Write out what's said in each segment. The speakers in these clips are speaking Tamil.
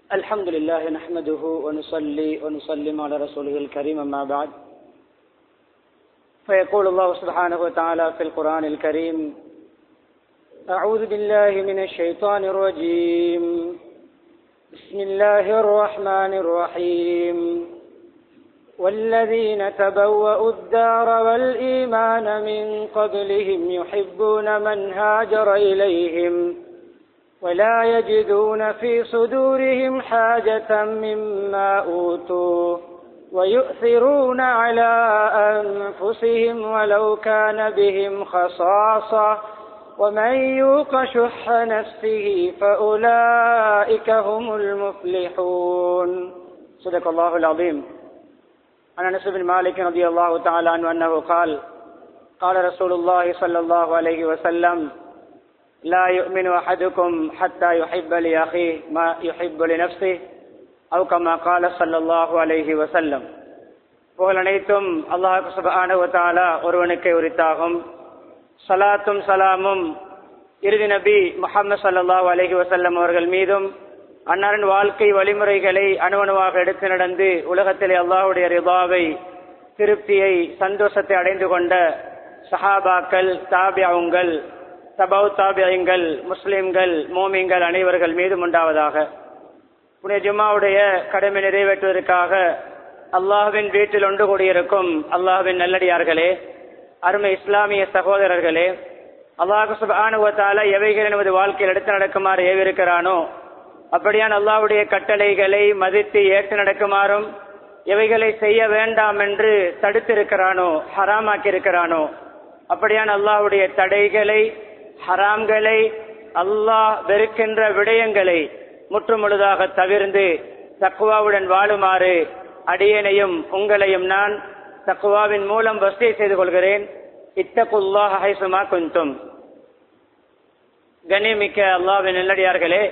الحمد لله نحمده ونصلي ونسلم على رسوله الكريم أما بعد فيقول الله سبحانه وتعالى في القرآن الكريم أعوذ بالله من الشيطان الرجيم بسم الله الرحمن الرحيم والذين تبوأوا الدار والإيمان من قبلهم يحبون من هاجر إليهم ولا يجدون في صدورهم حاجة مما أوتوا ويؤثرون على أنفسهم ولو كان بهم خصاصة ومن يوق شح نفسه فأولئك هم المفلحون. صدق الله العظيم. عن أنس بن مالك رضي الله تعالى عنه أنه قال قال رسول الله صلى الله عليه وسلم لا يؤمن أحدكم حتى يحب لأخيه ما يحب لنفسه أو كما قال صلى الله عليه وسلم. புகழ் அனைத்தும் அல்லாஹ் சுப்ஹானஹு வ தஆலா ஒருவனுக்கே உரித்தாகும். ஸலாத்தும் ஸலாமும் இறுதி நபி முஹம்மது ஸல்லல்லாஹு அலைஹி வஸல்லம் அவர்கள் மீதும் அன்னாரின் வாழ்க்கை வழிமுறைகளை அணுவணுவாக எடுத்து நடந்து உலகத்திலே அல்லாஹ்வுடைய ரிதாவை, திருப்தியை, சந்தோஷத்தை அடைந்து கொண்ட சஹாபாக்கள், தாபிஊன்கள், தபவு தாபியங்கள், முஸ்லிம்கள், மோமின்கள் அனைவர்கள் மீதும் உண்டாவதாக. புனித ஜும்மாவுடைய கடமை நிறைவேற்றுவதற்காக அல்லாஹ்வின் வீட்டில் ஒன்று கூடியிருக்கும் அல்லாஹ்வின் நல்லடியார்களே, அருமை இஸ்லாமிய சகோதரர்களே, அல்லாஹ் சுப்ஹானஹு வ தஆலா எவைகளை நமது வாழ்க்கையில் எடுத்து நடக்குமாறு ஏவிருக்கிறானோ அப்படியான அல்லாஹ்வுடைய கட்டளைகளை மதித்து ஏற்று நடக்குமாறும், எவைகளை செய்ய வேண்டாம் என்று தடுத்திருக்கிறானோ, ஹராமாக்கி இருக்கிறானோ அப்படியான அல்லாஹ்வுடைய தடைகளை, ஹராம்களை, அல்லாஹ் வெறுக்கின்ற விடயங்களை முற்றுமுழுதாக தவிர்ந்து தக்வாவுடன் வாழுமாறு அடியேனையும் உங்களையும் நான் தக்வாவின் மூலம் வசிய செய்து கொள்கிறேன். இத்தகுல்லாஹ ஹைசுமா குன்தும். கண்ணியமிக்க அல்லாஹ்வின் நல்லடியார்களே,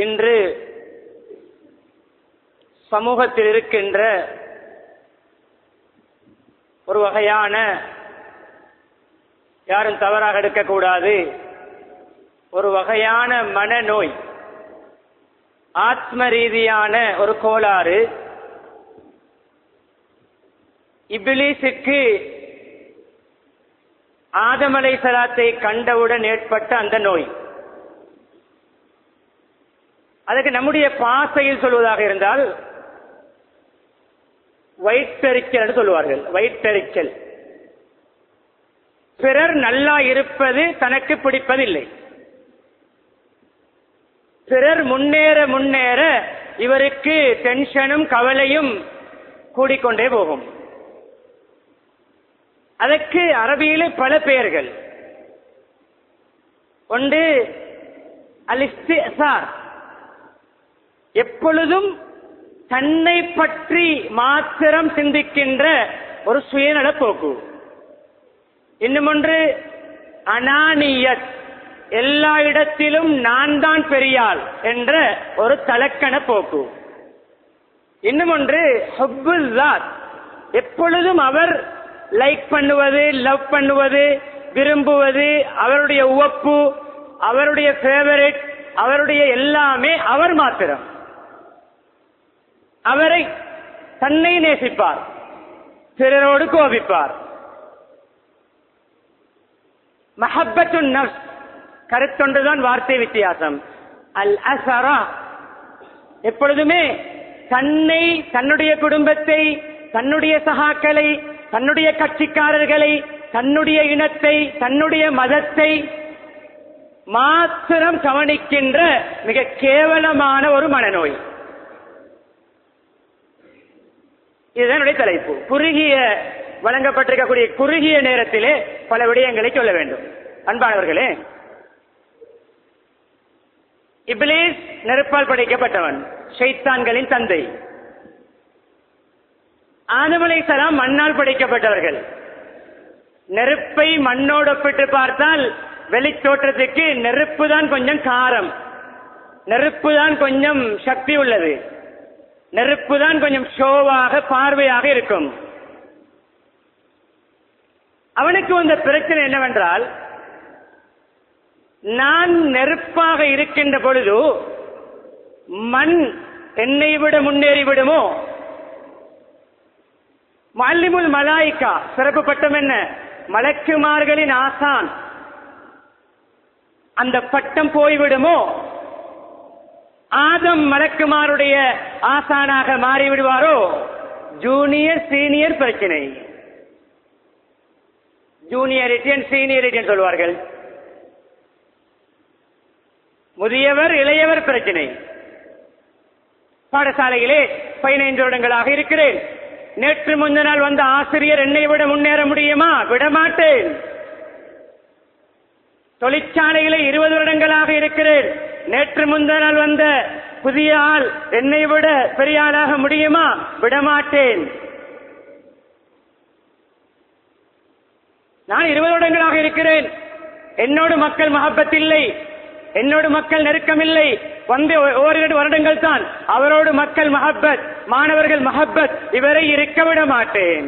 இன்று சமூகத்தில் இருக்கின்ற ஒரு வகையான, யாரும் தவறாக எடுக்கக்கூடாது, ஒரு வகையான மனநோய், ஆத்ம ரீதியான ஒரு கோளாறு, இப்லீஸுக்கு ஆதம் அலைஹிஸ்ஸலாத்தை கண்டவுடன் ஏற்பட்ட அந்த நோய். அதுக்கு நம்முடைய பாசையில் சொல்வதாக இருந்தால் வயிற்றெரிச்சல் என்று சொல்வார்கள். வயிற்றெரிச்சல். பிறர் நல்லா இருப்பது தனக்கு பிடிப்பதில்லை. பிறர் முன்னேற முன்னேற இவருக்கு டென்ஷனும் கவலையும் கூடிக்கொண்டே போகும். அதற்கு அரபியிலே பல பெயர்கள். ஒன்று அல்-இஸ்திஸார், எப்பொழுதும் தன்னை பற்றி மாத்திரம் சிந்திக்கின்ற ஒரு சுயநல போக்கு. இன்னும் ஒன்று அனானியத், எல்லா இடத்திலும் நான் தான் பெரியாள் என்ற ஒரு தலக்கண போக்கு. இன்னும் ஒன்று ஹுப்புல் ஸாத், எப்பொழுதும் அவர் லைக் பண்ணுவது, லவ் பண்ணுவது, விரும்புவது, அவருடைய உவப்பு, அவருடைய ஃபேவரட், அவருடைய எல்லாமே அவர் மாத்திரம். அவரை தன்னை நேசிப்பார், பிறரோடு கோபிப்பார். மஹப்பத்துன் நஃப்ஸ், கருத்தொன்றுதான், வார்த்தை வித்தியாசம். அல் அஸரா, எப்பொழுதுமே தன்னை, தன்னுடைய குடும்பத்தை, தன்னுடைய சகாக்களை, தன்னுடைய கட்சிக்காரர்களை, தன்னுடைய இனத்தை, தன்னுடைய மதத்தை மாத்திரம் கவனிக்கின்ற மிக கேவலமான ஒரு மனநோய். இதுதான் தலைப்பு. குறுகிய வழங்கப்பட்டிருக்கக்கூடிய குறுகிய நேரத்திலே பல விடயங்களை சொல்ல வேண்டும். அன்பானவர்களே, இப்லீஸ் நெருப்பால் படைக்கப்பட்டவன், ஷைத்தான்களின் தந்தை. ஆதம் அலைஹிஸ்ஸலாம் மண்ணால் படைக்கப்பட்டவர்கள். நெருப்பை மண்ணோடு ஒப்பிட்டு பார்த்தால் வெளித்தோற்றத்துக்கு நெருப்பு தான் கொஞ்சம் காரம், நெருப்பு தான் கொஞ்சம் சக்தி உள்ளது, நெருப்பு தான் கொஞ்சம் ஷோவாக, பார்வையாக இருக்கும். அவனுக்கு வந்த பிரச்சனை என்னவென்றால், நான் நெருப்பாக இருக்கின்ற பொழுது மண் என்னை விட முன்னேறி விடுமோ? முஅல்லிமுல் மலாயிகா சிறப்பு பட்டம் என்ன? மலக்குமார்களின் ஆசான். அந்த பட்டம் போய்விடுமோ? ஆதம் மலக்குமாருடைய ஆசானாக மாறிவிடுவாரோ? ஜூனியர் சீனியர் பிரச்சனை. ஜூனியரிட்டி அண்ட் சீனியரிட்டி சொல்வார்கள். முதியவர் இளையவர் பிரச்சனை. பாடசாலையிலே 15 வருடங்களாக இருக்கிறேன். நேற்று முந்த நாள் வந்த ஆசிரியர் என்னை விட முன்னேற முடியுமா? விடமாட்டேன். தொழிற்சாலையிலே 20 வருடங்களாக இருக்கிறேன். நேற்று முந்த நாள் வந்த புதிய ஆள் என்னை விட பெரிய ஆளாக முடியுமா? விடமாட்டேன். நான் 20 வருடங்களாக இருக்கிறேன். என்னோடு மக்கள் மஹப்பத் இல்லை, என்னோடு மக்கள் நெருக்கம் இல்லை. வந்து ஓரிரு வருடங்கள் தான். அவரோடு மக்கள் மஹப்பத், மாணவர்கள் மஹப்பத், இவரை இருக்க விட மாட்டேன்.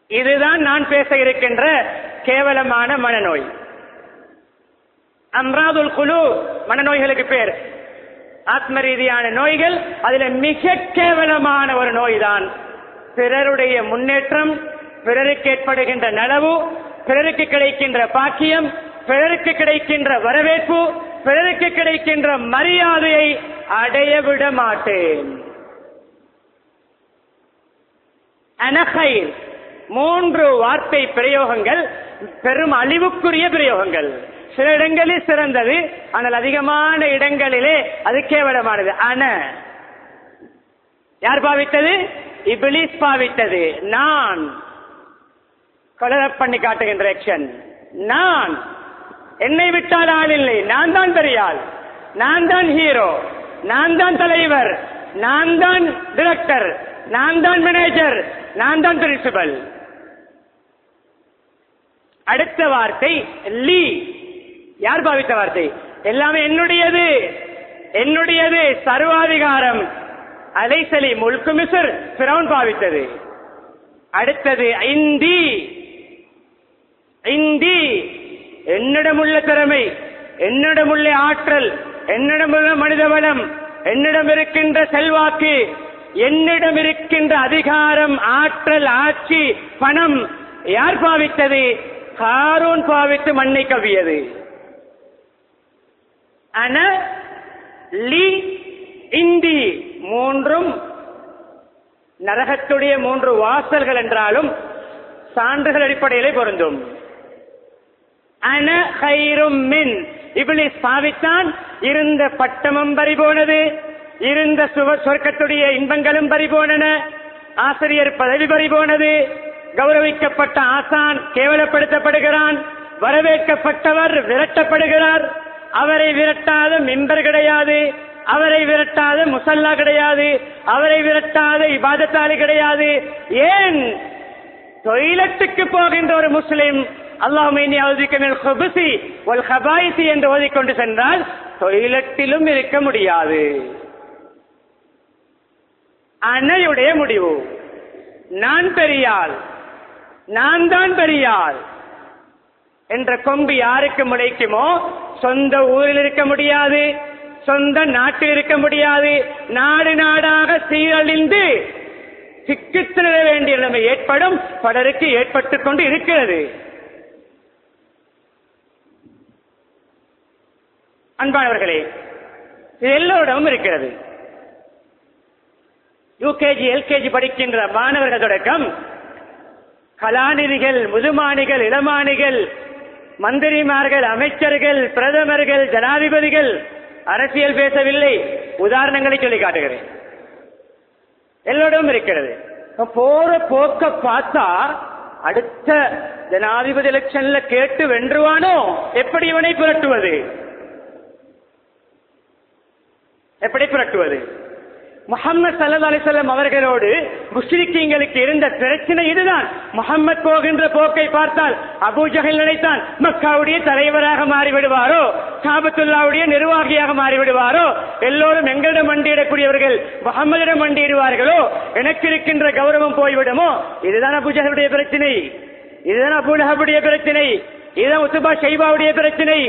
இதுதான் நான் பேச இருக்கின்ற கேவலமான மனநோய். அம்ராதுல் குலூ மனநோய்களுக்கு பேர். ஆத்ம ரீதியான நோய்கள். அதில் மிக கேவலமான ஒரு நோய் தான் பிறருடைய முன்னேற்றம், பிறருக்கு ஏற்படுகின்ற நலவு, பிறருக்கு கிடைக்கின்ற பாக்கியம், பிறருக்கு கிடைக்கின்ற வரவேற்பு, பிறருக்கு கிடைக்கின்ற மரியாதையை அடைய விட மாட்டேன். அனகைர் 3 வார்த்தை பிரயோகங்கள் பெரும் அழிவுக்குரிய பிரயோகங்கள். சில இடங்களில் சிறந்தது, ஆனால் அதிகமான இடங்களிலே அது கேவலமானது. யார் பாவித்தது? இப்லீஸ் பாவித்தது. நான் கலர் பண்ணி காட்டுகின்ற ஆக்ஷன். நான், என்னை விட்டால் ஆள் இல்லை, நான் தான் பெரிய ஆள், நான் தான் ஹீரோ, நான் தான் தலைவர், நான் தான் டைரக்டர், நான் தான் மேனேஜர், நான் தான் பிரின்சிபல். அடுத்த வார்த்தை லீ. யார் பாவித்த வார்த்தை? எல்லாமே என்னுடையது, என்னுடையது, சர்வாதிகாரம். அலைசலி முல்கு மிஸ்ர் ஃபிரௌன் பாவித்தது. அடுத்தது இந்தி. இந்தி என்னிடமுள்ள திறமை, என்னிடமுள்ள ஆற்றல், என்னிடமுள்ள மனிதவளம், என்னிடம் இருக்கின்ற செல்வாக்கு, என்னிடம் இருக்கின்ற அதிகாரம், ஆற்றல், ஆட்சி, பணம். யார் பாவித்தது? காரூன் பாவித்து மண்ணை கவ்வியது. அன லீ இந்தி 3ம் நரகத்துடைய 3 வாசல்கள் என்றாலும் சான்றுகள் அடிப்படையிலே பொருந்தும். அன கைரும் மின். இப்லீஸ் பாவித்தான். இருந்த பட்டமும் பறிபோனது, இருந்த சொர்க்கத்துடைய இன்பங்களும் பறிபோனன, ஆசிரியர் பதவி பறிபோனது, கௌரவிக்கப்பட்ட ஆசான் கேவலப்படுத்தப்படுகிறான், வரவேற்கப்பட்டவர் விரட்டப்படுகிறார். அவரை விரட்டாத மிம்பர் கிடையாது, அவரை விரட்டாத முசல்லா கிடையாது, அவரை விரட்டாத இபாதத்தாலி கிடையாது. ஏன்? டொய்லெட்டுக்கு போகின்ற ஒரு முஸ்லிம் அல்லாஹும்ம இன்னி அஊதுபிக மினல் குபுஸி வல் கபாயிஸி என்று ஓதிக்கொண்டு சென்றால் டொய்லெட்டிலும் இருக்க முடியாது. அன்னையுடைய முடிவு. நான் பெரியாள், நான் தான் பெரியாள் என்ற கொம்பு யாருக்கு முளைக்குமோ சொந்த ஊரில் இருக்க முடியாது, சொந்த நாட்டில் இருக்க முடியாது. நாடு நாடாக சீரழிந்து சிக்கித்திர வேண்டிய நிலைமை ஏற்படும். பலருக்கு ஏற்பட்டுக் கொண்டு இருக்கிறது. அன்பானவர்களே, இது எல்லோரிடமும் இருக்கிறது. யூகேஜி எல்கேஜி படிக்கின்ற மாணவர்கள் தொடக்கம் கலாநிதிகள், முதுமானிகள், இளமானிகள், மந்திரிமார்கள், அமைச்சர்கள், பிரதமர்கள், ஜனாதிபதிகள், அரசியல் பேசவில்லை, உதாரணங்களை சொல்லி காட்டுகிறேன். எல்லோரும் இருக்கிறது. போற போக்க பார்த்தா அடுத்த ஜனாதிபதி எலெக்ஷன்ல கேட்டு வென்றுவானோ எப்படி இவனை புரட்டுவது? எப்படி புரட்டுவது? முஹம்மது ஸல்லல்லாஹு அலைஹி வஸல்லம் அவர்களோடு முஷ்ரிக்கீங்களுக்கு இருந்த பிரச்சனை இதுதான். முஹம்மது போகின்ற போக்கை பார்த்தால் அபூ ஜஹல் நினைத்தான் மக்காவுடைய தலைவராக மாறிவிடுவாரோ, காபத்துல்லாவுடைய நிர்வாகியாக மாறிவிடுவாரோ, எல்லோரும் எங்களிடம் மண்டியிடக்கூடியவர்கள் முஹம்மதிடம் மண்டியிடுவார்களோ, எனக்கு இருக்கின்ற கௌரவம் போய்விடுமோ. இதுதான் அபூ ஜஹலுடைய பிரச்சனை, இதுதான் அபூ லஹபுடைய பிரச்சனை. இதான் உத்பா ஷைபாவுடைய பிரச்சனை,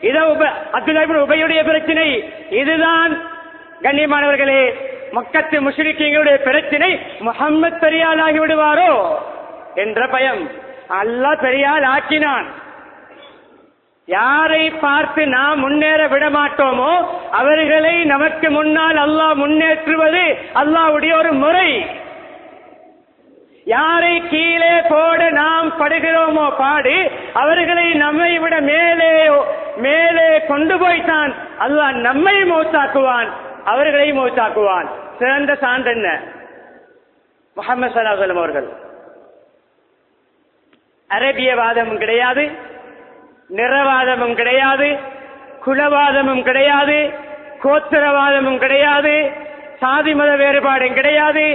இதான் அப்துல்லா இப்னு உபையுடைய பிரச்சனை. இதுதான் கண்ணியமானவர்களே மக்கத்து முஷ்ரிக்கீங்களுடைய பிரச்சனை. முஹம்மது பெரியால் ஆகி விடுவாரோ என்ற பயம். அல்லாஹ் பெரியால் ஆக்கினான். யாரை பார்த்து நாம் முன்னேற விட மாட்டோமோ அவர்களை நமக்கு முன்னால் அல்லாஹ் முன்னேற்றுவது அல்லாஹ்வுடைய ஒரு முறை. யாரை கீழே போட நாம் படுகிறோமோ பாடு, அவர்களை நம்மை விட மேலே மேலே கொண்டு போய்த்தான் அல்லாஹ் நம்மை மௌத்தாக்குவான், அவர்களை மௌத்தாக்குவான். சிறந்த சான்று என்ன? முஹம்மது ஸல்லல்லாஹு அலைஹி வஸல்லம் அவர்கள். அரபியவாதமும் கிடையாது, நிறவாதமும் கிடையாது, குலவாதமும் கிடையாது, கோத்திரவாதமும் கிடையாது, சாதி மத வேறுபாடும் கிடையாது.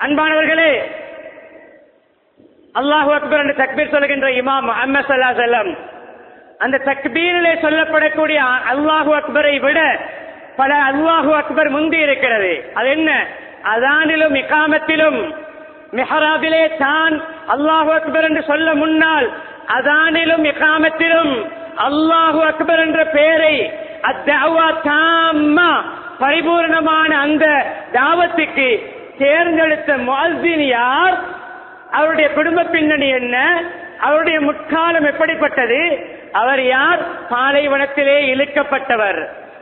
அன்பானவர்களே அல்லாஹு அக்பர் என்று தக்பீர் சொல்கின்ற இமாம் முஹம்மது ஸல்லல்லாஹு அலைஹி வஸல்லம் அந்த தக்பீரிலே சொல்லப்படக்கூடிய அல்லாஹு அக்பரை விட பல அல்லாஹு அக்பர் முந்தி இருக்கிறது. அது என்ன? அதானிலும் இகாமத்திலும் மிஹராபிலே தான் அல்லாஹு அக்பர் என்று சொல்ல முன்னால் அதானிலும் இகாமத்திலும் அல்லாஹு அக்பர் என்ற பெயரை அத்தஅவா தாம்மா பரிபூர்ணமான அந்த தாவத்துக்கு தேர்ந்தெடுத்த முஅஸ்ஸின் யார்? அவருடைய குடும்ப பின்னணி என்ன? அவருடைய முற்காலம் எப்படிப்பட்டது? அவர் யார்? பாலைவனத்திலே இழுக்கப்பட்டவர்,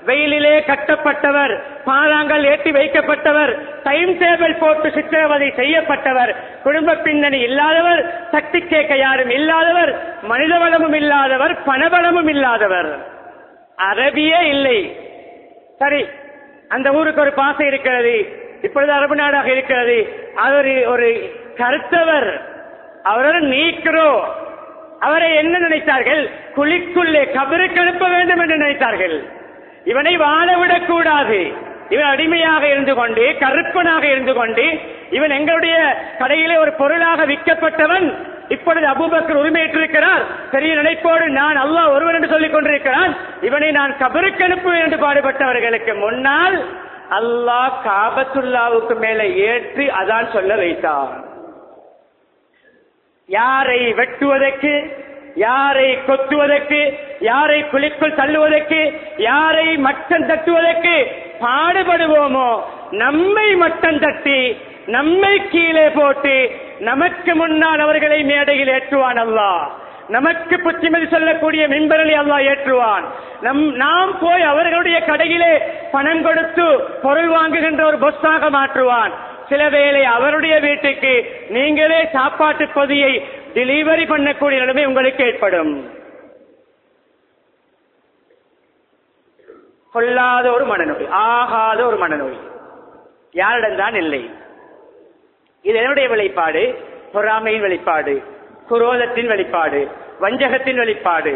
வெயிலிலே கட்டப்பட்டவர், பாறாங்கல் ஏற்றி வைக்கப்பட்டவர், டைம் டேபிள் போட்டு சித்திரவதை செய்யப்பட்டவர், குடும்ப பின்னணி இல்லாதவர், சக்தி கேட்க யாரும் இல்லாதவர், மனித வளமும் இல்லாதவர், பணபலமும் இல்லாதவர், அரபியே இல்லை. சரி, அந்த ஊருக்கு ஒரு பாசை இருக்கிறது, இப்பொழுது அரபு நாடாக இருக்கிறது. அவர் ஒரு கருத்தவர், அவரோட நீக்கிறோ. அவரை என்ன நினைத்தார்கள்? குழிக்குள்ளே கபருக்கு அனுப்ப வேண்டும் என்று நினைத்தார்கள். இவனை வாழவிடக் கூடாது, இவன் அடிமையாக இருந்து கொண்டு கருப்பனாக இருந்து கொண்டு இவன் எங்களுடைய கடையிலே ஒரு பொருளாக விற்கப்பட்டவன், இப்பொழுது அபூபக்கர் உரிமையிட்டிருக்கிறார், பெரிய நினைப்போடு நான் அல்லாஹ் ஒருவன் என்று சொல்லிக் கொண்டிருக்கிறான், இவனை நான் கபருக்கு அனுப்புவேன் என்று பாடுபட்டவர்களுக்கு முன்னால் அல்லாஹ் காபத்துல்லாவுக்கு மேலே ஏற்றி அதான் சொல்ல வைத்தான். யாரை வெட்டுவதற்கு, யாரை கொத்துவதற்கு, யாரை குழிக்குள் தள்ளுவதற்கு, யாரை மட்டம் தட்டுவதற்கு பாடுபடுவோமோ நம்மை மட்டம் தட்டி நம்மை கீழே போட்டு நமக்கு முன்னால் அவர்களை மேடையில் ஏற்றுவான் அல்லாஹ். நமக்கு புத்திமதி சொல்லக்கூடிய மிம்பர்களை அல்லாஹ் ஏற்றுவான். நாம் போய் அவர்களுடைய கடையிலே பணம் கொடுத்து பொருள் வாங்குகின்ற ஒரு பொஸ்ஸாக மாற்றுவான். சில வேளை அவருடைய வீட்டுக்கு நீங்களே சாப்பாட்டு பொதியை டெலிவரி பண்ணக்கூடிய நிலைமை உங்களுக்கு ஏற்படும். கொள்ளாத ஒரு மனநோய், ஆகாத ஒரு மனநோய் யாரிடம்தான் இல்லை. இது என்னுடைய வெளிப்பாடு, பொறாமையின் வெளிப்பாடு, குரோதத்தின் வெளிப்பாடு, வஞ்சகத்தின் வெளிப்பாடு.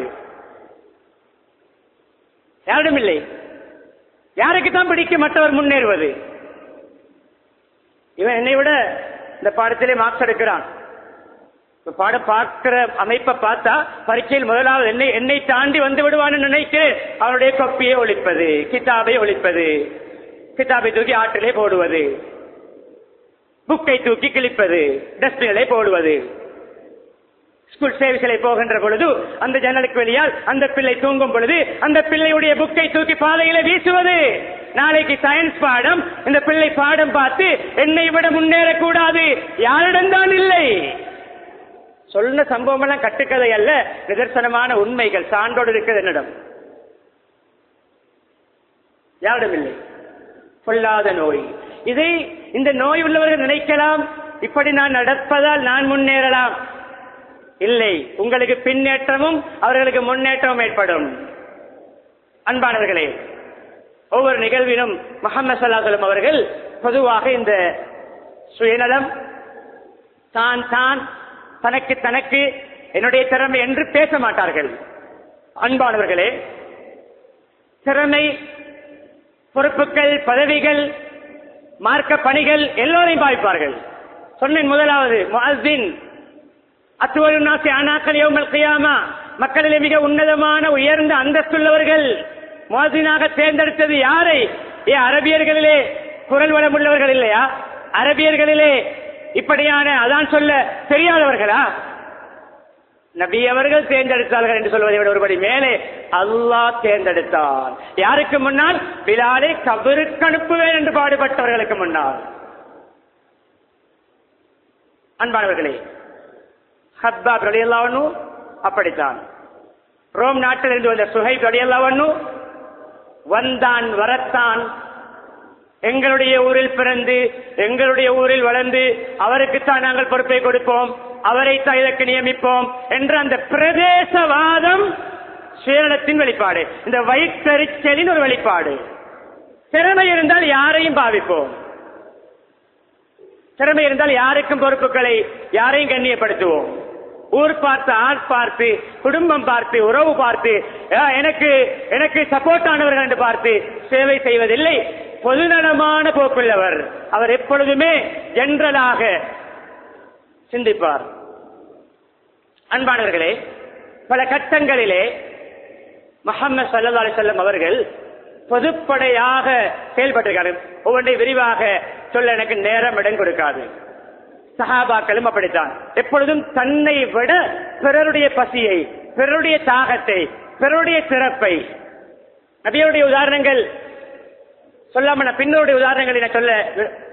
யாரிடம் இல்லை. யாருக்குத்தான் பிடிக்கும் மற்றவர் முன்னேறுவது? இவன் என்னை விட இந்த பாடத்திலே மார்க்ஸ் எடுக்கிறான். பாடம் பார்க்கிற அமைப்பை பார்த்தா பரீட்சையில் முதலாவது என்னை தாண்டி வந்து விடுவான்னு நினைக்கிறேன். அவனுடைய கொப்பியை ஒழிப்பது, கிதாபை ஒழிப்பது, கிதாபை தூக்கி ஆற்றிலே போடுவது, புக்கை தூக்கி கிழிப்பது, டஸ்ட்பினை போடுவது. ஸ்கூல் சேவிகளை போகின்ற பொழுது அந்த ஜன்னலுக்கு வெளியால் அந்த பிள்ளை தூங்கும் பொழுது அந்த பிள்ளையுடைய புக்கை தூக்கி பாதையில வீசுவது. நாளைக்கு சயின்ஸ் பாடம், இந்த பிள்ளை பாடம் பார்த்து என்னை விட முன்னேறக்கூடாது, யாரிடம்தான் இல்லை. சொன்ன சம்பவம் எல்லாம் கட்டுக்கதை அல்ல, நிதர்சனமான உண்மைகள் சான்றோடு இருக்கிறது. என்னிடம் யாரிடம் இல்லை. கொள்ளாத நோய். இதை இந்த நோய் உள்ளவர்கள் நினைக்கலாம், இப்படி நான் நடப்பதால் நான் முன்னேறலாம். இல்லை, உங்களுக்கு பின்னேற்றமும் அவர்களுக்கு முன்னேற்றமும் ஏற்படும். அன்பானவர்களே, ஒவ்வொரு நிகழ்விலும் முஹம்மது ஸல்லல்லாஹு அலைஹி வஸல்லம் அவர்கள் பொதுவாக இந்த சுயநலம், தான் தான் தனக்கு தனக்கு என்னுடைய திறமை என்று பேச மாட்டார்கள். அன்பானவர்களே, திறமை, பொறுப்புகள், பதவிகள், மார்க்க பணிகள் எல்லோரையும் பாதிப்பார்கள். சொன்னேன், முதலாவது முஅஸ்ஸின் அத்வலுன் நாஸி அனாகல் யௌமல் கியாமா, மக்களிலே மிக உன்னதமான உயர்ந்த அந்தஸ்துள்ளவர்கள். முஅஸ்ஸினாக தேர்ந்தெடுத்தது யாரை? அரபியர்களிலே குரல் வளம் உள்ளவர்கள் இல்லையா? அரபியர்களிலே இப்படியான அதான் சொல்ல தெரியாதவர்களா? நபி அவர்கள் தேர்ந்தெடுத்தார்கள் என்று சொல்வதை விட ஒருபடி மேலே அல்லாஹ் தேர்ந்தெடுத்தார். யாருக்கு முன்னால்? பிலாலை கபருக்கு அனுப்புவேன் என்று பாடுபட்டவர்களுக்கு முன்னால். அன்பானவர்களே, ஹப்பாப் ரலியல்லாஹு அன்ஹு அப்படித்தான். ரோம் நாட்டிலிருந்து வந்த சுஹைப் ரலியல்லாஹு அன்ஹு வந்தான் வரத்தான், எங்களுடைய ஊரில் பிறந்து எங்களுடைய ஊரில் வளர்ந்து அவருக்குத்தான் நாங்கள் பொறுப்பை கொடுப்போம், அவரைத்தான் இதற்கு நியமிப்போம் என்ற அந்த பிரதேசவாதம் சுயநலத்தின் வெளிப்பாடு, இந்த வயிற்றறிச்சலின் ஒரு வெளிப்பாடு. திறமை இருந்தால் யாரையும் பாவிப்போம், திறமை இருந்தால் யாருக்கும் பொறுப்புகளை யாரையும் கண்ணியப்படுத்துவோம். ஊர் பார்த்து, ஆள் பார்த்து, குடும்பம் பார்த்து, உறவு பார்த்து, எனக்கு சப்போர்ட் ஆனவர்கள் என்று பார்த்து சேவை செய்வதில்லை. பொதுநலமான போக்குள்ளவர். அவர் எப்பொழுதுமே ஜெனரலாக சிந்திப்பார். அன்பானவர்களே, பல கட்டங்களிலே முஹம்மது ஸல்லல்லாஹு அலைஹி வஸல்லம் அவர்கள் பொதுப்படையாக செயல்பட்டிருக்கிறார்கள். ஒவ்வொன்றை விரிவாக சொல்ல எனக்கு நேரம் இடம் கொடுக்காது. சஹாபாக்களும் அப்படித்தான். எப்பொழுதும் தன்னை விட பிறருடைய பசியை, பிறருடைய தாகத்தை, பிறருடைய சிறப்பை. நபியுடைய உதாரணங்கள் சொல்லாம பின்னருடைய உதாரணங்களை நான் சொல்ல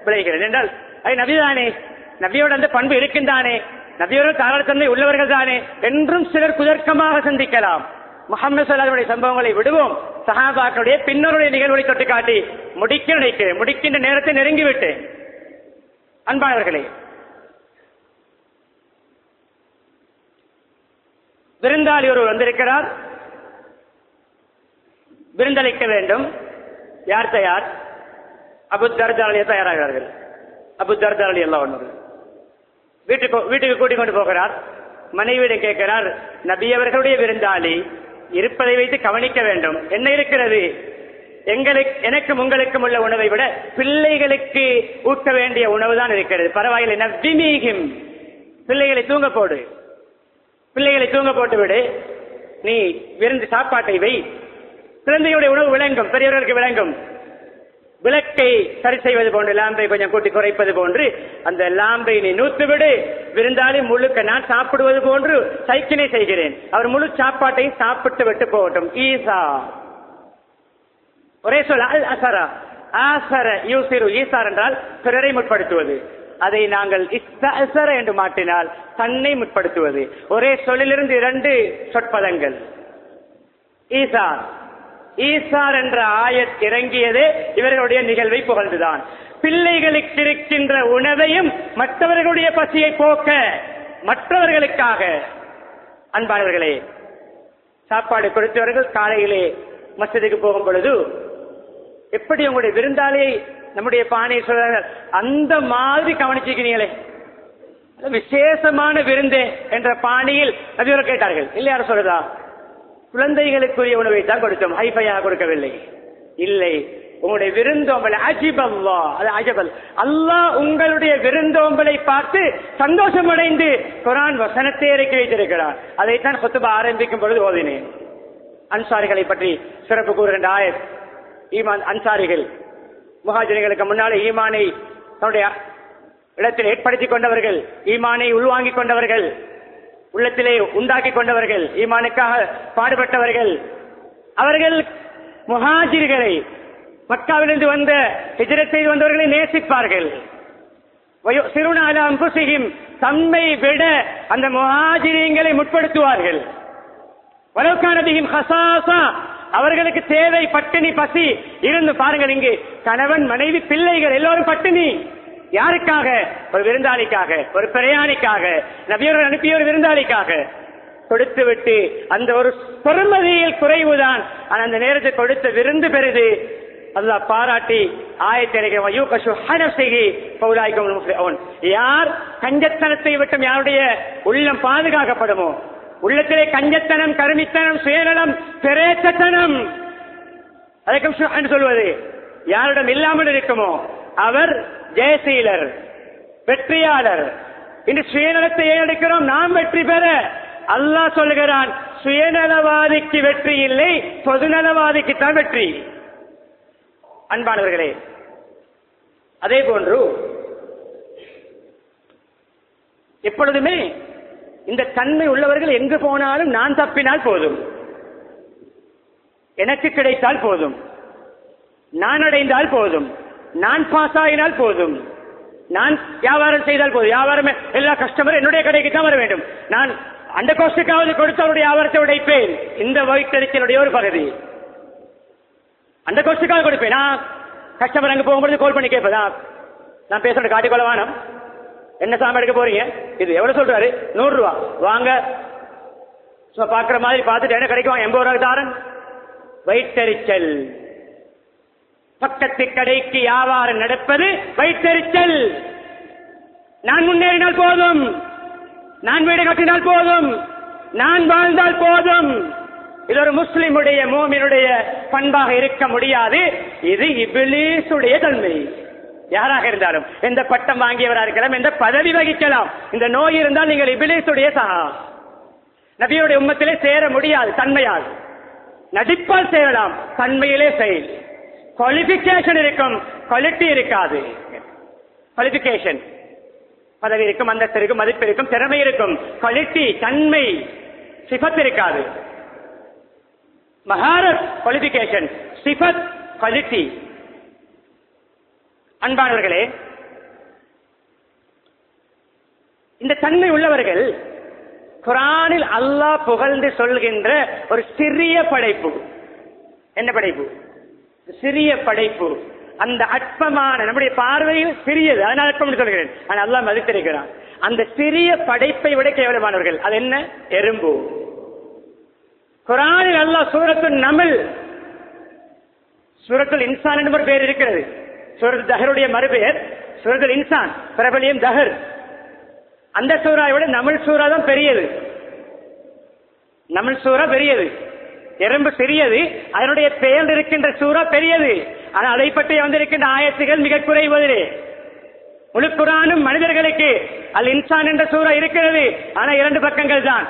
விளைகிறேன் என்றால், அது நபிதானே, நபியோட அந்த பண்பு இருக்கின்றானே, நபியோட தாராளத்தன்மை உள்ளவர்கள் தானே என்றும் சிலர் குதர்க்கமாக சிந்திக்கலாம். முஹம்மது ஸல்லல்லாஹு அலைஹி வஸல்லம் சம்பவங்களை விடுவோம். சஹாபாக்களுடைய பின்னருடைய நிகழ்வுகளை தொட்டு காட்டி முடிக்கின்ற நேரத்தை நெருங்கிவிட்டேன். அன்பானவர்களே, விருந்தாளி ஒருவர் வந்திருக்கிறார், விருந்தளிக்க வேண்டும். யார் தயார்? அபூ தர்தா தயாராகிறார்கள். அபூ தர்தா ரலியல்லாஹு அன்ஹு வீட்டுக்கு கூட்டிக் கொண்டு போகிறார். மனைவியிடம் கேட்கிறார், நபி அவர்களுடைய விருந்தாளி இருப்பதை வைத்து கவனிக்க வேண்டும். என்ன இருக்கிறது? எனக்கும் உங்களுக்கும் உள்ள உணவை விட பிள்ளைகளுக்கு ஊட்ட வேண்டிய உணவு தான் இருக்கிறது. பரவாயில்லை, நவ்விமீஹிம், பிள்ளைகளை தூங்க போடு, பிள்ளைகளை தூங்க போட்டு விடு, நீ விருந்து சாப்பாட்டை வை. குழந்தையுடைய உணவு விளங்கும், பெரியவர்களுக்கு விளங்கும். விளக்கை சரி செய்வது போன்று, லாம்பை கொஞ்சம் கூட்டி குறைப்பது போன்று அந்த லாம்பை நீ நூத்து விடு. விருந்தாளி முழுக்க நான் சாப்பிடுவது போன்று சைக்கிளை செய்கிறேன். அவர் முழு சாப்பாட்டை சாப்பிட்டு விட்டு போகட்டும். ஈசா, ஒரே சொல் அல் அசரா. ஆசர யூசிரு, ஈசார் என்றால் பிறரை முற்படுத்துவது. அதை நாங்கள் இஸ்தஅசர என்று மாற்றினால் தன்னை முற்படுத்துவது. ஒரே சொல்லிலிருந்து 2 சொற்பதங்கள். ஈசார், ஈசார் என்ற ஆயத் இறங்கியதே இவர்களுடைய நிகழ்வை புகழ்ந்துதான். பிள்ளைகளுக்கு இருக்கின்ற உணவையும் மற்றவர்களுடைய பசியை போக்க, மற்றவர்களுக்காக. அன்பானவர்களே, சாப்பாடு கொடுத்தவர்கள் காலையிலே மஸ்ஜிதுக்கு போகும் பொழுது எப்படி உங்களுடைய விருந்தாளியை நம்முடைய பானையை சொல்றார்கள், அந்த மாதிரி கவனிச்சிருக்கிறீங்களே, விசேஷமான விருந்தே என்ற பாணியில் நபியவர் கேட்டார்கள். இல்லை, யாரும் சொல்றதா? குழந்தைகளுக்குரிய உணவை தான் கொடுத்தோம், ஹைஃபையாக கொடுக்கவில்லை. இல்லை, உங்களுடைய விருந்தோம்பலை அஜிபல்லா, அது அஜபல், அல்லாஹ் உங்களுடைய விருந்தோம்பலை பார்த்து சந்தோஷம் அடைந்து குர்ஆன் வசனத்தை இறக்கி வைத்திருக்கிறார். அதைத்தான் குத்பா ஆரம்பிக்கும் பொழுது ஓதினேன். அன்சாரிகளை பற்றி சிறப்பு கூறுகின்ற ஆயத். ஈமான், அன்சாரிகள் முஹாஜிர்களுக்கு முன்னாலே ஈமானை தன்னுடைய இடத்தில் ஏற்படுத்திக் கொண்டவர்கள், ஈமானை உள்வாங்கிக் கொண்டவர்கள், உள்ளத்திலே உண்டாக்கி கொண்டவர்கள், ஈமானுக்காக பாடுபட்டவர்கள். அவர்கள் முஹாஜிர்களை, மக்காவிலிருந்து வந்த ஹிஜ்ரத் செய்து வந்தவர்களை நேசிப்பார்கள். தம்மை விட அந்த முஹாஜிரீன்களை முற்படுத்துவார்கள். வலவுகானபிஹிம் ஹஸாஸா, அவர்களுக்கு தேவை பட்டினி பசி இருந்து பாருங்கள். இங்கு கணவன், மனைவி, பிள்ளைகள் எல்லோரும் பட்டினி. யாருக்காக? ஒரு விருந்தாளிக்காக, ஒரு பிரயாணிக்காக, நபியர்கள் அனுப்பிய ஒரு விருந்தாளிக்காக கொடுத்து விட்டு அந்த ஒரு பெருமதியில் குறைவுதான். ஆனால் அந்த நேரத்தை கொடுத்த விருந்து பெரிது. அல்லாஹ் பாராட்டி யார் கஞ்சத்தனத்தை விட்டும் யாருடைய உள்ளம் பாதுகாக்கப்படுமோ, உள்ளத்திலே கஞ்சத்தனம், கருமித்தனம், சுயநலம், பிரேத்தனம், அதற்கு சொல்வது யாரிடம் இல்லாமல் இருக்குமோ அவர் ஜெயசீலர், வெற்றியாளர். இன்று சுயநலத்தை ஏறெடுக்கிறோம் நாம் வெற்றி பெற. அல்லாஹ் சொல்லுகிறான், சுயநலவாதிக்கு வெற்றி இல்லை, பொதுநலவாதிக்குத்தான் வெற்றி. அன்பானவர்களே, அதே போன்று எப்பொழுதுமே இந்த தன்மை உள்ளவர்கள் எங்கு போனாலும் நான் தப்பினால் போதும், எனக்கு கிடைத்தால் போதும், நான் அடைந்தால் போதும், நான் பாஸ் ஆகினால் போதும், நான் வியாபாரம் செய்தால் போதும், வியாபாரம் எல்லா கஸ்டமரும் என்னுடைய கடைக்கு தான் வர வேண்டும், நான் அந்த கோஷ்டுக்காவது கொடுத்து அவருடைய வியாபாரத்தை உடைப்பேன். இந்த வயிற்றறிச்சலுடைய ஒரு பகுதி. அந்த கோஷ்டுக்காக கொடுப்பேன். நான் கஸ்டமர் அங்க போகும்போது கால் பண்ணி கேட்பதா, நான் பேசுறது காட்டிக்கொள்ள வேணும், என்ன சாமி எடுக்க போறீங்க, இது எவ்வளவு சொல்றாரு, 100 ரூபா வாங்க, பாக்குற மாதிரி பார்த்துட்டு என்ன கிடைக்கும், 80 ரூபாய் தாரன். வயிற்றறிச்சல். பக்கத்து கடைக்கு வியாபாரம் நடப்பது வயிற்றறிச்சல். நான் முன்னேறினால் போதும், நான் வீடு கட்டினால் போதும், நான் வாழ்ந்தால் போதும். இது ஒரு முஸ்லிமுடைய மோமினுடைய பண்பாக இருக்க முடியாது. இது இபிலீசுடைய தன்மை. யாராக இருந்தாலும், எந்த பட்டம் வாங்கியவராக இருக்கலாம், எந்த பதவி வகிக்கலாம், இந்த நோய் இருந்தால் நீங்கள் இபிலீசுடைய சகா. நபியுடைய உம்மத்திலே சேர முடியாது. தன்மையால் நடிப்பால் சேரலாம், தன்மையிலே செயல். குவாலிபிகேஷன் இருக்கும், குவாலிட்டி இருக்காது. குவாலிபிகேஷன் பதவி இருக்கும், அந்தஸ்து இருக்கும், மதிப்பு இருக்கும், திறமை இருக்கும், குவாலிட்டி தன்மை சிஃபத் இருக்காது. மஹாரத் குவாலிபிகேஷன், சிஃபத் குவாலிட்டி. அன்பானவர்களே, இந்த தன்மை உள்ளவர்கள் குர்ஆனில் அல்லாஹ் புகழ்ந்து சொல்கின்ற ஒரு சிறிய படைப்பு. என்ன படைப்பு? சிறிய படைப்பு. அந்த அற்பமான, நம்முடைய பார்வையில் சிறியது, அதனால் அற்பம் சொல்கிறேன், ஆனால் அல்லாஹ் மதித்திருக்கிறான். அந்த சிறிய படைப்பை விட கேவலமானவர்கள். அது என்ன? எறும்பு. குர்ஆனில் அல்லாஹ் சூரத்துல் நம்ல், சூரத்துல் இன்சான் என்று ஒரு பேர் இருக்கிறது. சூரத் தஹருடைய மறுபெயர் சூரத்துல் இன்சான், பிரபலியம் தஹர். அந்த சூறாவை விட நம்ல் சூறா தான் பெரியது. நம்ல் சூறா பெரியது, எறும்பு சிறியது. அதனுடைய பெயர் இருக்கின்ற சூறா பெரியது. ஆனால் அதை பற்றி வந்திருக்கின்ற ஆயத்துகள் மிக குறைவதிலே. முழு குர்ஆனும் மனிதர்களுக்கு அல் இன்சான் என்ற சூறா இருக்கிறது, ஆனால் 2 பக்கங்கள் தான்.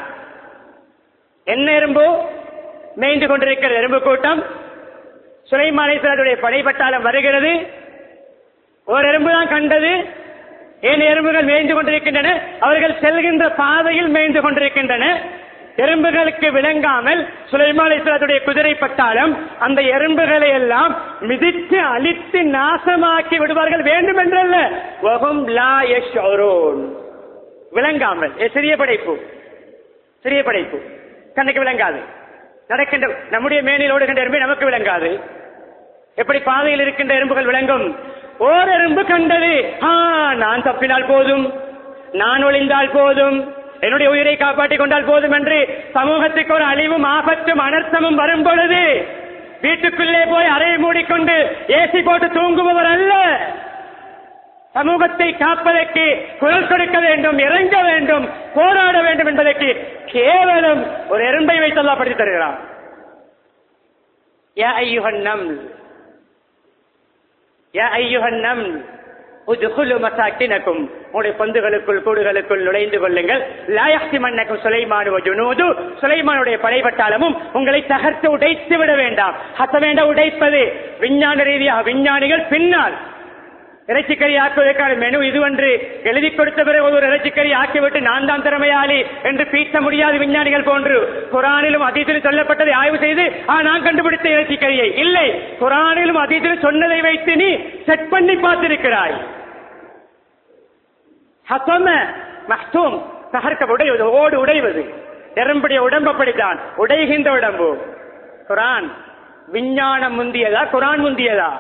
என்ன எறும்பு? மேய்ந்து கொண்டிருக்கிற எறும்பு கூட்டம். சுலைமான் அலைஹிஸ்ஸலாத்துடைய படைப்பட்டாளம் வருகிறது. ஒரு எறும்பு தான் கண்டது. ஏன் எறும்புகள் மேய்ந்து கொண்டிருக்கின்றன? அவர்கள் செல்கின்ற பாதையில் மேய்ந்து கொண்டிருக்கின்றன. எறும்புகளுக்கு விளங்காமல் சுலைமான் அலைஹிஸ்ஸலாத்துடைய குதிரை பட்டாளம் அந்த எறும்புகளை எல்லாம் மிதித்து அழித்து நாசமாக்கி விடுவார்கள். வேண்டுமென்றல்ல, வஹும் லா யஷ்உரூன். விளங்காமல். சிறிய படைப்பு, சிறிய படைப்பு, கண்ணுக்கு விளங்காது. நடக்கின்ற நம்முடைய மேனில் ஓடுகின்ற எறும்பு நமக்கு விளங்காது. எப்படி பாதையில் இருக்கின்ற எறும்புகள் விளங்கும்? ஓர் எறும்பு கண்டது, நான் தப்பினால் போதும், நான் ஒளிந்தால் போதும், என்னுடைய உயிரை காப்பாற்றிக் கொண்டால் போதும் என்று சமூகத்துக்கு ஒரு அழிவும் ஆபத்தும் அனர்த்தமும் வரும் பொழுது வீட்டுக்குள்ளே போய் அறையை மூடிக்கொண்டு ஏசி போட்டு தூங்குபவர் அல்ல. சமூகத்தை காப்பதற்கு குரல் கொடுக்க வேண்டும், இறங்க வேண்டும், போராட வேண்டும் என்பதற்கு கேவலம் ஒரு எறும்பை வைத்து அல்லாஹ் படித்து தருகிறார். யா அய்யுஹன் நம்ல், யா அய்யுஹன் நம்ல் உத்குலு மசாக்கினக்கும், உங்களுடைய பந்துகளுக்குள் கூடுகளுக்குள் நுழைந்து கொள்ளுங்கள். லா யஹ்திமன்னக்கும் சுலைமான் வ ஜுனூது, சுலைமானுடைய படைபட்டாளமும் உங்களை தகர்த்து உடைத்து விட வேண்டாம். ஹசவேண்ட உடைப்பது விஞ்ஞான ரீதியாக, விஞ்ஞானிகள் பின்னால் இறைச்சிக்கறி ஆக்குவதற்கான மெனு இதுவென்று எழுதி கொடுத்த பிறகு ஒரு இறைச்சிக்கறி ஆக்கிவிட்டு நான் தான் திறமையாளி என்று பீட்ட முடியாது விஞ்ஞானிகள் போன்று. குர்ஆனிலும் ஹதீஸிலும் சொல்லப்பட்டதை ஆய்வு செய்து நான் கண்டுபிடித்த இறைச்சிக்கறியை இல்லை, குர்ஆனிலும் ஹதீஸிலும் சொன்னதை வைத்து நீ செட் பண்ணி பார்த்திருக்கிறாய். ஹசம மஹ்தூம், தகர்க்க உடைவது, ஓடு உடைவது. எறும்புடைய உடம்பு அப்படித்தான், உடைகின்ற உடம்பு. குர்ஆன் விஞ்ஞானம் முந்தியதா, குர்ஆன் முந்தியதா?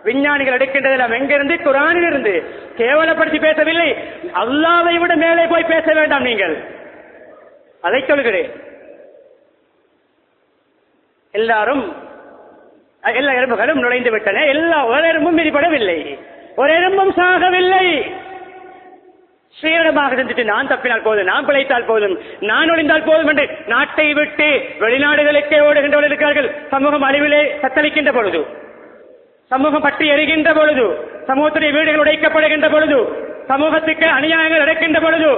விஞ்ஞானிகள் எடுக்கின்றதெல்லாம் எங்கிருந்து? குர்ஆனில் இருந்து. கேவலப்படுத்தி பேசவில்லை, அல்லாஹ்வை விட மேலே போய் பேச வேண்டாம் நீங்கள், அதை சொல்கிறேன். எல்லாரும், எல்லா எறும்புகளும் நுழைந்து விட்டன. ஒரு எறும்பும் மிதிப்படவில்லை, ஒரு எறும்பும் சாகவில்லை. ஸ்ரீரடமாக செஞ்சுட்டு நான் தப்பினால் போதும், நான் பிழைத்தால் போதும், நான் ஒளிந்தால் போதும் என்று நாட்டை விட்டு வெளிநாடுகளுக்கே ஓடுகின்றவர்கள் இருக்கிறார்கள். சமூகம் அழிவிலே தத்தளிக்கின்ற பொழுது, சமூகம் பற்றி எரிகின்ற பொழுது, சமூகத்துடைய வீடுகள் உடைக்கப்படுகின்ற பொழுது, சமூகத்துக்கு அநியாயங்கள் நடக்கின்ற பொழுது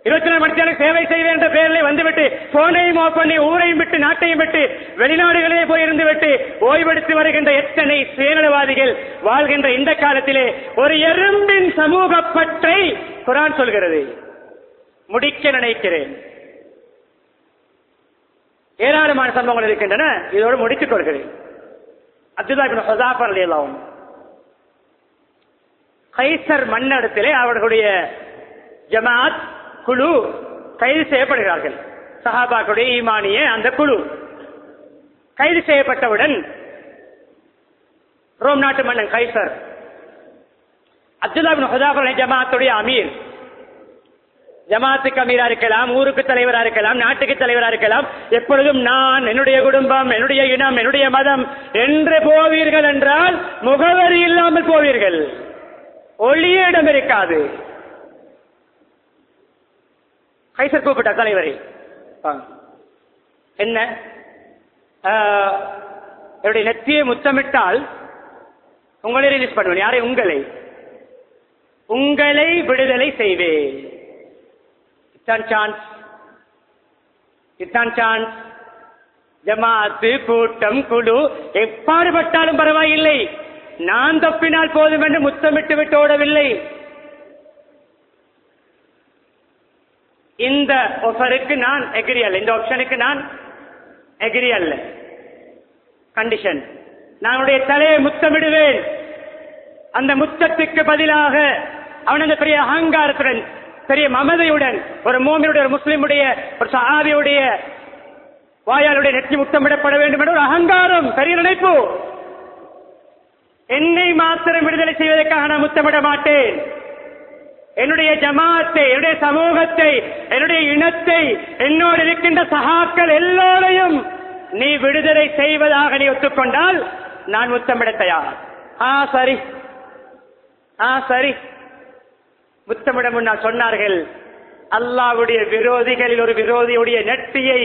24 மணி நேரம் சேவை செய்வேன் என்ற பெயரில் வந்துவிட்டு போனையும் ஆஃப் பண்ணி ஊரையும் விட்டு நாட்டையும் விட்டு வெளிநாடுகளே போயிருந்து விட்டு ஓய்வெடுத்து வருகின்ற எத்தனை சுயநலவாதிகள் வாழ்கின்ற இந்த காலத்திலே ஒரு எறும்பின் சமூக பற்றை குர்ஆன் சொல்கிறது. முடிக்க நினைக்கிறேன். ஏராளமான சம்பவங்கள் இருக்கின்றன, இதோடு முடித்துக் கொள்கிறேன். அப்துல்லா இப்னு ஹுதாஃபா ரலியல்லாஹு அன்ஹு கைசர் மன்னரிடத்திலே அவர்களுடைய ஜமாத் குழு கைது செய்யப்படுகிறார்கள். சஹாபாக்களுடைய ஈமானிய அந்த குழு கைது செய்யப்பட்டவுடன் ரோம் நாட்டு மன்னன் கைசர் அப்துல்லா இப்னு ஹுதாஃபா ஜமாத்துடைய அமீர், ஜமாத்துக்கு அமீரா இருக்கலாம், ஊருக்கு தலைவரா இருக்கலாம், நாட்டுக்கு தலைவரா இருக்கலாம், எப்பொழுதும் நான், என்னுடைய குடும்பம், என்னுடைய இனம், என்னுடைய மதம் என்று போவீர்கள் என்றால் முகவரி இல்லாமல் போவீர்கள், ஒளிய இடம் இருக்காது. கைசர் கூப்பிட்ட தலைவரை, என்ன என்னுடைய நெற்றியை முத்தமிட்டால் உங்களை ரிலீஸ் பண்ணுவேன். யாரை? உங்களை விடுதலை செய்வேன். இத்தான் சான்ஸ். ஜமாத்து, கூட்டம், குழு எப்பாடுபட்டாலும் பரவாயில்லை, நான் தப்பினால் போதும் என்று முத்தமிட்டு விட்டு ஓடவில்லை. இந்த ஆஃபருக்கு நான் எக்ரி அல்ல, இந்த ஆப்ஷனுக்கு நான் எக்ரி அல்ல. கண்டிஷன், நானுடைய தலையை முத்தமிடுவேன். அந்த முத்தத்துக்கு பதிலாக அவன் அந்த பெரிய அகங்காரத்துடன், பெரிய மமதையுடன், ஒரு மோமினுடைய, ஒரு முஸ்லிமுடைய, ஒரு சஹாபியுடைய வாயாளுடைய நெற்றி முத்தமிடப்பட வேண்டும் என்ற ஒரு அகங்காரம், பெரிய நினைப்பு. என்னை மாத்திரம் விடுதலை செய்வதற்காக நான் முத்தமிட மாட்டேன். என்னுடைய ஜமாத்தை, என்னுடைய சமூகத்தை, என்னுடைய இனத்தை, என்னோடு இருக்கின்ற சகாக்கள் எல்லோரையும் நீ விடுதலை செய்வதாக நீ ஒத்துக்கொண்டால் நான் முத்தமிட தயார். சரி, சரி. முத்தமிட முன்னால் சொன்னார்கள், அல்லாஹ்வுடைய விரோதிகளில் ஒரு விரோதியுடைய நெற்றியை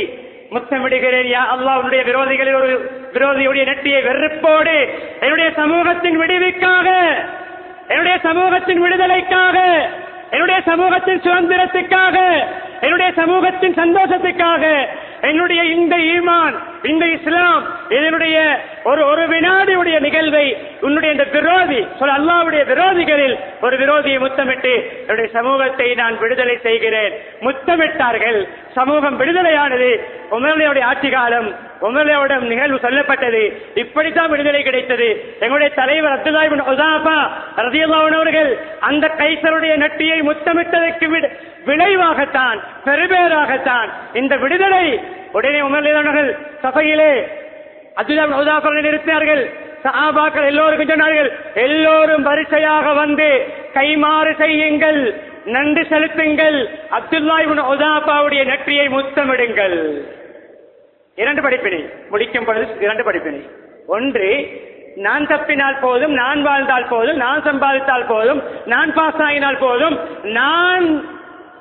முத்தமிடுகிறேன். யா அல்லாஹ், உன்னுடைய விரோதிகளில் ஒரு விரோதியுடைய நெற்றியை வெறுப்போடு என்னுடைய சமூகத்தின் விடுவிக்காக, என்னுடைய சமூகத்தின் விடுதலைக்காக, என்னுடைய சமூகத்தின் சுதந்திரத்துக்காக, என்னுடைய சமூகத்தின் சந்தோஷத்துக்காக, என்னுடைய இந்த ஈமான், இந்த இஸ்லாம், இதனுடைய ஒரு வினாடியுடைய நிகழ்வை உன்னுடைய இந்த விரோதி சொல்ல, அல்லாஹ்வுடைய விரோதிகளில் ஒரு விரோதியை முத்தமிட்டு என்னுடைய சமூகத்தை நான் விடுதலை செய்கிறேன். முத்தமிட்டார்கள். சமூகம் விடுதலையானது. உமருடைய ஆட்சி காலம், உமருடைய நிகழ்வு சொல்லப்பட்டது. இப்படித்தான் விடுதலை கிடைத்தது. எங்களுடைய தலைவர் அப்துல்லா இப்னு ஹுதாஃபா ரலியல்லாஹு அன்ஹு அவர்கள் அந்த கைசருடைய நெற்றியை முத்தமிட்டதற்கு விளைவாகத்தான், பெருபேராகத்தான் இந்த விடுதலை. உடனே உமர்கள் சபையிலே அப்துல்லா இப்னு ஹுதாஃபாவை நிறுத்தினார்கள். சஹாபாக்கள் எல்லோருக்கும் சொன்னார்கள், எல்லோரும் வரிசையாக வந்து கைமாறு செய்யுங்கள், நன்றி செலுத்துங்கள், அப்துல்லா இப்னு ஹுதாஃபாவுடைய நெற்றியை முத்தமிடுங்கள். 2 படிப்பினை முடிக்கும் பொழுது 2 படிப்பினை. ஒன்று, நான் தப்பினால் போதும், நான் வாழ்ந்தால் போதும், நான் சம்பாதித்தால் போதும், நான் பாஸ் ஆகினால் போதும், நான்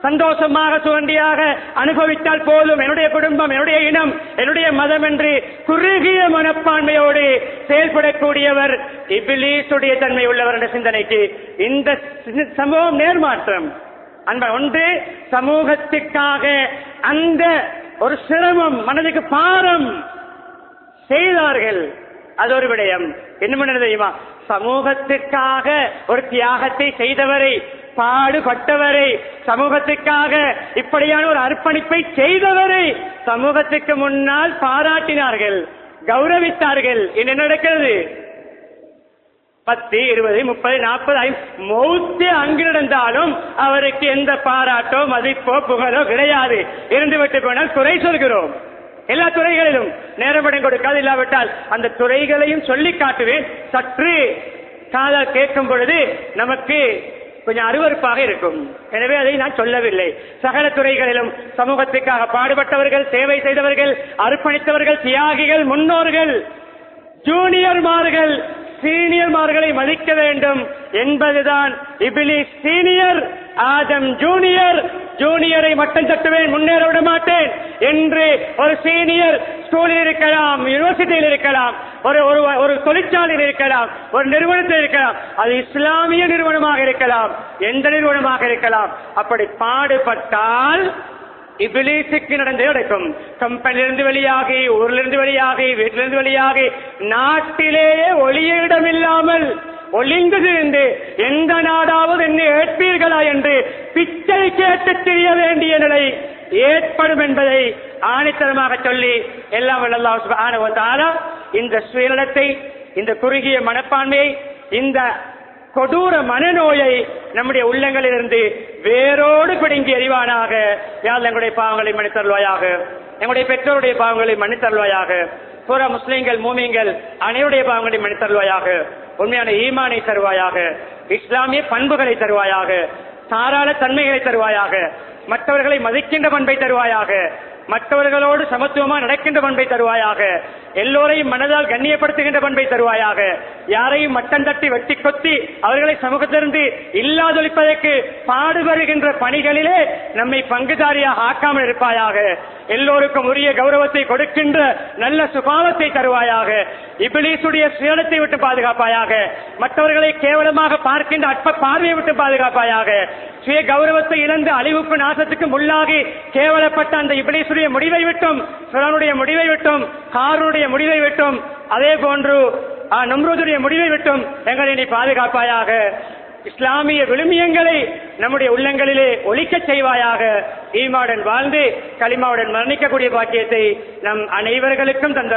சந்தோஷமாக சுகண்டியாக அனுபவித்தால் போதும், என்னுடைய குடும்பம், என்னுடைய இனம், என்னுடைய மதம் என்று குறுகிய மனப்பான்மையோடு செயல்படக்கூடியவர் இப்லீசுடைய தன்மை உள்ளவர் என்ற சிந்தனைக்கு இந்த சமூகம் நேர்மாற்றம். ஒன்று, சமூகத்துக்காக அந்த ஒரு சிரமம், மனதுக்கு பாரம் செய்தார்கள். அது ஒரு விடயம். என்ன தெரியுமா? சமூகத்திற்காக ஒரு தியாகத்தை செய்தவரை, பாடுபட்டவரை, சமூகத்துக்காக இப்படியான ஒரு அர்ப்பணிப்பை செய்தவரை சமூகத்துக்கு முன்னால் பாராட்டினார்கள், கௌரவித்தார்கள். என்ன நடக்கிறது? 10, 20, 30, 40 மௌத்து அங்கு நடந்தாலும் அவருக்கு எந்த பாராட்டோ, மதிப்போ, புகழோ கிடையாது. இருந்துவிட்டு போனால் குறை சொல்கிறோம். எல்லா துறைகளிலும் நேரப்படம் கொடுக்காது. இல்லாவிட்டால் அந்த துறைகளையும் சொல்லி காட்டுவேன். சற்று காதால் கேட்கும் பொழுது நமக்கு கொஞ்சம் அருவருப்பாக இருக்கும். எனவே அதை நான் சொல்லவில்லை. சகல துறைகளிலும் சமூகத்துக்காக பாடுபட்டவர்கள், சேவை செய்தவர்கள், அர்ப்பணித்தவர்கள், தியாகிகள், முன்னோர்கள், ஜூனியர்மார்கள், சீனியர்மார்களை மதிக்க வேண்டும் என்பதுதான் இப்லீஸ் சீனியர், ஆதம் ஜூனியர். ஜூனியரை மட்டம் தட்டுவேன், முன்னேற விட மாட்டேன் என்று ஒரு சீனியர் ஸ்கூலில் இருக்கலாம், யூனிவர்சிட்டியில் இருக்கலாம், ஒரு தொழிற்சாலையில் இருக்கலாம், ஒரு நிறுவனத்தில் இருக்கலாம், அது இஸ்லாமிய நிறுவனமாக இருக்கலாம், எந்த நிறுவனமாக இருக்கலாம். அப்படி பாடுபட்டால் இப்லீசுக்கு நடந்தே நடக்கும். கம்பெனியிலிருந்து வெளியாகி, ஊரிலிருந்து வெளியாகி, வீட்டிலிருந்து வெளியாகி, நாட்டிலேயே ஒளிய இடமில்லாமல் ஒளிந்து திரிந்து எந்த நாடாவது என்னை ஏற்பீர்களா என்று பிச்சை கேட்டு திரிய வேண்டிய நிலை ஏற்படும் என்பதை ஆணித்தரமாக சொல்லி எல்லாம் வல்ல அல்லாஹ் சுப்ஹானஹு வ தஆலா இந்த சுயநலத்தை, இந்த குறுகிய மனப்பான்மையை, இந்த கொடூர மனநோயை நம்முடைய உள்ளங்களிலிருந்து வேரோடு பிடுங்கி எறிவானாக. யா அல்லாஹ் எங்களுடைய பாவங்களை மன்னித்தருள்வாயாக, எங்களுடைய பெற்றோருடைய பாவங்களை மன்னித்தருள்வாயாக, பூரா முஸ்லிம்கள் மூமின்கள் அனைவருடைய பாவங்களை மன்னித்தருள்வாயாக, உண்மையான ஈமானை தருவாயாக, இஸ்லாமிய பண்புகளை தருவாயாக, தாராள தன்மைகளை தருவாயாக, மற்றவர்களை மதிக்கின்ற பண்பை தருவாயாக, மற்றவர்களோடு சமத்துவமாக நடக்கின்ற பண்பை தருவாயாக, எல்லோரையும் மனதால் கண்ணியப்படுத்துகின்ற பண்பை தருவாயாக, யாரையும் மட்டம் தட்டி வெட்டி கொத்தி அவர்களை சமூகத்திலிருந்து இல்லாதொழிப்பதற்கு பாடுபடுகின்ற பணிகளிலே நம்மை பங்குதாரியாக ஆக்காமல் இருப்பாயாக, எல்லோருக்கும் உரிய கௌரவத்தை கொடுக்கின்ற நல்ல சுபாவத்தை தருவாயாக, இப்லீசுடைய சுயநலத்தை விட்டு பாதுகாப்பாயாக, மற்றவர்களை கேவலமாக பார்க்கின்ற அற்ப பார்வையை விட்டு பாதுகாப்பாயாக, சுய கௌரவத்தை இழந்து அழிவுக்கு நாசத்துக்கு முள்ளாகி கேவலப்பட்ட அந்த இப்லீசுடைய முடிவை விட்டும், ஃபிரௌனுடைய முடிவை விட்டும், காரூனுடைய முடிவை விட்டும், அதே போன்று நம்ரூதுடைய முடிவை விட்டும் எங்களை நீ பாதுகாப்பாயாக. இஸ்லாமிய விழுமியங்களை நம்முடைய உள்ளங்களிலே ஒலிக்க செய்வாயாக. ஈமாவுடன் வாழ்ந்து களிமாவுடன் மரணிக்கக்கூடிய பாக்கியத்தை நம் அனைவர்களுக்கும் தந்த